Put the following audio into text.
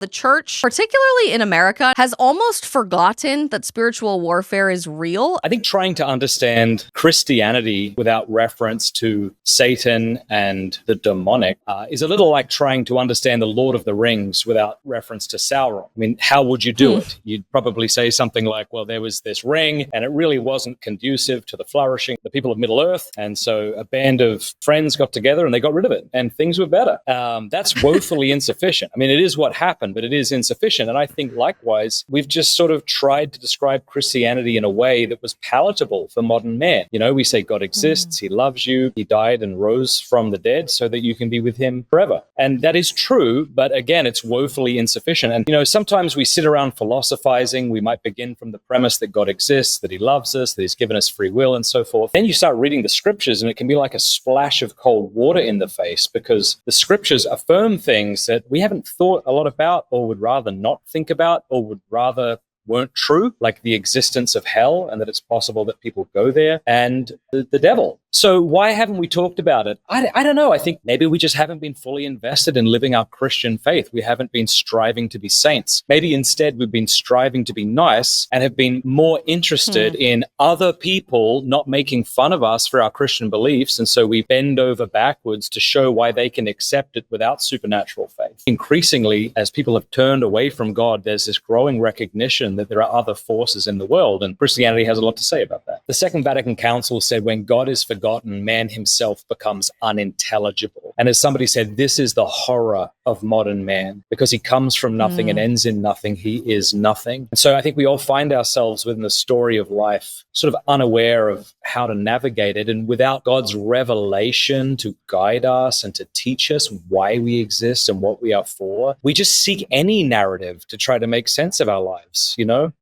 The church, particularly in America, has almost forgotten that spiritual warfare is real. I think trying to understand Christianity without reference to Satan and the demonic is a little like trying to understand the Lord of the Rings without reference to Sauron. I mean, how would you do it? You'd probably say something like, well, there was this ring and it really wasn't conducive to the flourishing of the people of Middle-earth. And so a band of friends got together and they got rid of it and things were better. That's woefully insufficient. I mean, it is what happened, but it is insufficient. And I think likewise, we've just sort of tried to describe Christianity in a way that was palatable for modern man. You know, we say God exists, he loves you, he died and rose from the dead so that you can be with him forever. And that is true, but again, it's woefully insufficient. And, you know, sometimes we sit around philosophizing. We might begin from the premise that God exists, that he loves us, that he's given us free will and so forth. Then you start reading the scriptures and it can be like a splash of cold water in the face because the scriptures affirm things that we haven't thought a lot about or would rather not think about or would rather weren't true, like the existence of hell and that it's possible that people go there and the devil. So why haven't we talked about it? I don't know. I think maybe we just haven't been fully invested in living our Christian faith. We haven't been striving to be saints. Maybe instead we've been striving to be nice and have been more interested in other people not making fun of us for our Christian beliefs. And so we bend over backwards to show why they can accept it without supernatural faith. Increasingly, as people have turned away from God, there's this growing recognition that there are other forces in the world. And Christianity has a lot to say about that. The Second Vatican Council said when God is forgotten, man himself becomes unintelligible. And as somebody said, this is the horror of modern man because he comes from nothing and ends in nothing. He is nothing. And so I think we all find ourselves within the story of life, sort of unaware of how to navigate it. And without God's revelation to guide us and to teach us why we exist and what we are for, we just seek any narrative to try to make sense of our lives, you know?